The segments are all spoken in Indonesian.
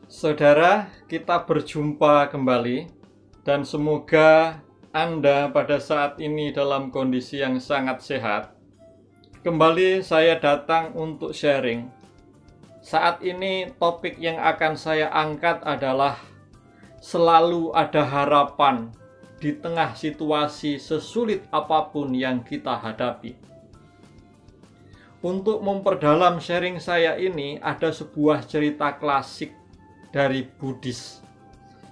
Saudara, kita berjumpa kembali dan semoga Anda pada saat ini dalam kondisi yang sangat sehat. Kembali saya datang untuk sharing. Saat ini topik yang akan saya angkat adalah selalu ada harapan di tengah situasi sesulit apapun yang kita hadapi. Untuk memperdalam sharing saya ini, ada sebuah cerita klasik dari Buddhis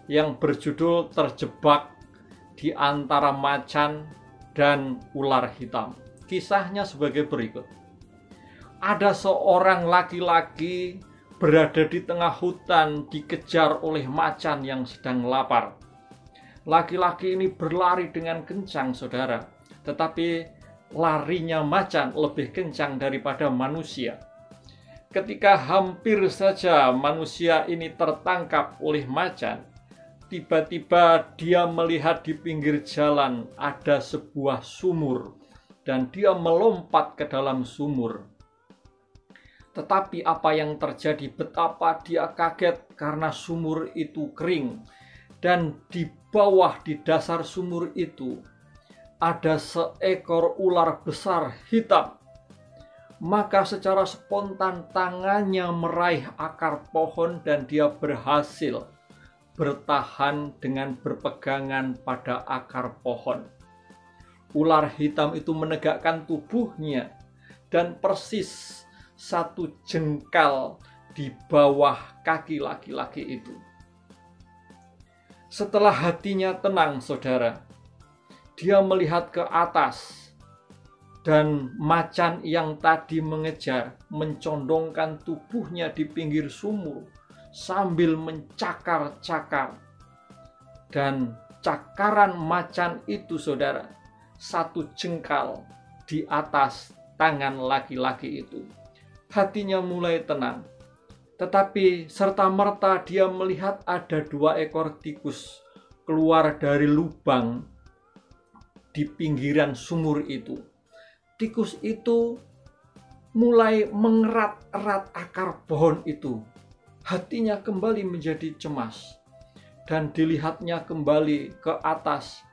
yang berjudul Terjebak di Antara Macan dan Ular Hitam. Kisahnya sebagai berikut. Ada seorang laki-laki berada di tengah hutan dikejar oleh macan yang sedang lapar. Laki-laki ini berlari dengan kencang, saudara, tetapi larinya macan lebih kencang daripada manusia. Ketika hampir saja manusia ini tertangkap oleh macan, tiba-tiba dia melihat di pinggir jalan ada sebuah sumur dan dia melompat ke dalam sumur. Tetapi apa yang terjadi? Betapa dia kaget karena sumur itu kering dan di bawah di dasar sumur itu ada seekor ular besar hitam. Maka secara spontan tangannya meraih akar pohon dan dia berhasil bertahan dengan berpegangan pada akar pohon. Ular hitam itu menegakkan tubuhnya dan persis satu jengkal di bawah kaki laki-laki itu. Setelah hatinya tenang, saudara, dia melihat ke atas. Dan macan yang tadi mengejar mencondongkan tubuhnya di pinggir sumur sambil mencakar-cakar. Dan cakaran macan itu, saudara, satu jengkal di atas tangan laki-laki itu. Hatinya mulai tenang. Tetapi serta-merta dia melihat ada 2 ekor tikus keluar dari lubang di pinggiran sumur itu. Tikus itu mulai mengerat-erat akar pohon itu. Hatinya kembali menjadi cemas. Dan dilihatnya kembali ke atas.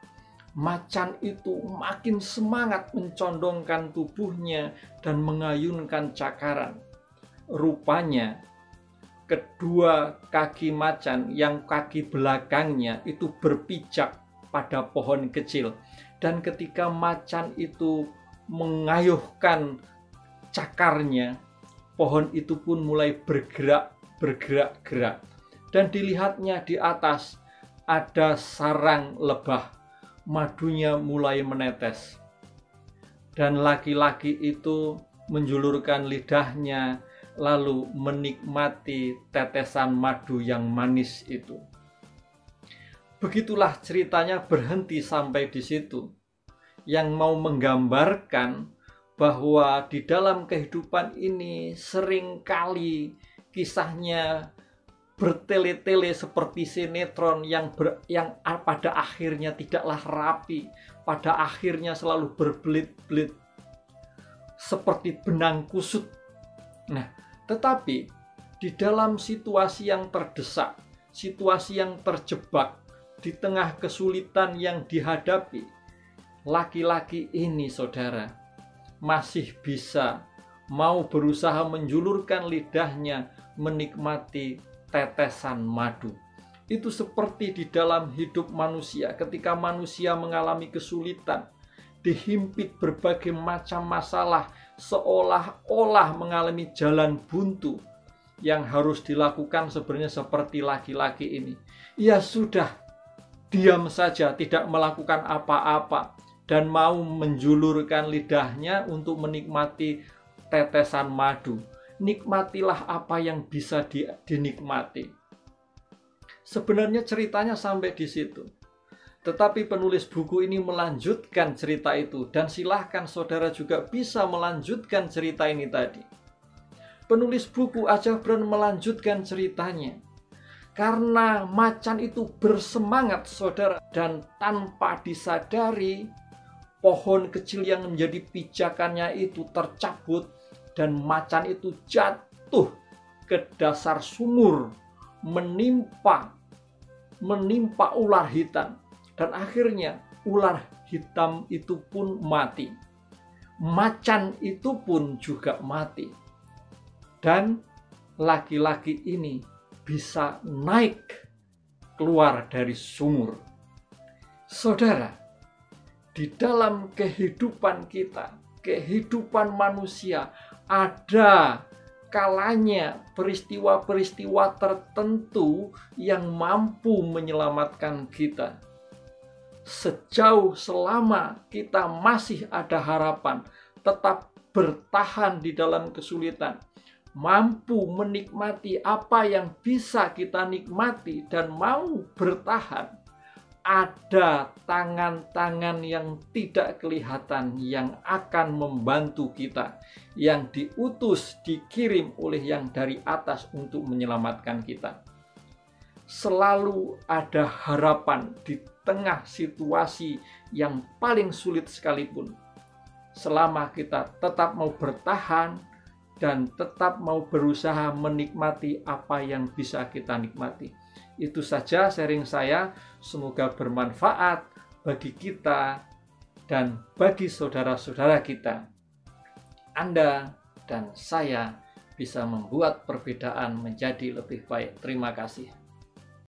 Macan itu makin semangat mencondongkan tubuhnya dan mengayunkan cakaran. Rupanya kedua kaki macan yang kaki belakangnya itu berpijak pada pohon kecil. Dan ketika macan itu mengayuhkan cakarnya, pohon itu pun mulai bergerak. Dan dilihatnya di atas ada sarang lebah, madunya mulai menetes. Dan laki-laki itu menjulurkan lidahnya lalu menikmati tetesan madu yang manis itu. Begitulah ceritanya berhenti sampai di situ. Yang mau menggambarkan bahwa di dalam kehidupan ini seringkali kisahnya bertele-tele seperti sinetron yang pada akhirnya tidaklah rapi, pada akhirnya selalu berbelit-belit seperti benang kusut. Nah, tetapi di dalam situasi yang terdesak, situasi yang terjebak, di tengah kesulitan yang dihadapi, laki-laki ini, saudara, masih bisa mau berusaha menjulurkan lidahnya menikmati tetesan madu. Itu seperti di dalam hidup manusia ketika manusia mengalami kesulitan, dihimpit berbagai macam masalah, seolah-olah mengalami jalan buntu. Yang harus dilakukan sebenarnya seperti laki-laki ini. Ia sudah diam saja, tidak melakukan apa-apa, dan mau menjulurkan lidahnya untuk menikmati tetesan madu. Nikmatilah apa yang bisa dinikmati. Sebenarnya ceritanya sampai di situ. Tetapi penulis buku ini melanjutkan cerita itu. Dan silahkan saudara juga bisa melanjutkan cerita ini tadi. Penulis buku Ajah Braun melanjutkan ceritanya. Karena macan itu bersemangat, saudara. Dan tanpa disadari, pohon kecil yang menjadi pijakannya itu tercabut dan macan itu jatuh ke dasar sumur menimpa ular hitam, dan akhirnya ular hitam itu pun mati. Macan itu pun juga mati. Dan laki-laki ini bisa naik keluar dari sumur. Saudara, di dalam kehidupan kita, kehidupan manusia, ada kalanya peristiwa-peristiwa tertentu yang mampu menyelamatkan kita. Sejauh selama kita masih ada harapan, tetap bertahan di dalam kesulitan, mampu menikmati apa yang bisa kita nikmati dan mau bertahan, ada tangan-tangan yang tidak kelihatan yang akan membantu kita, yang diutus, dikirim oleh yang dari atas untuk menyelamatkan kita. Selalu ada harapan di tengah situasi yang paling sulit sekalipun, selama kita tetap mau bertahan dan tetap mau berusaha menikmati apa yang bisa kita nikmati. Itu saja sharing saya, semoga bermanfaat bagi kita dan bagi saudara-saudara kita. Anda dan saya bisa membuat perbedaan menjadi lebih baik. Terima kasih.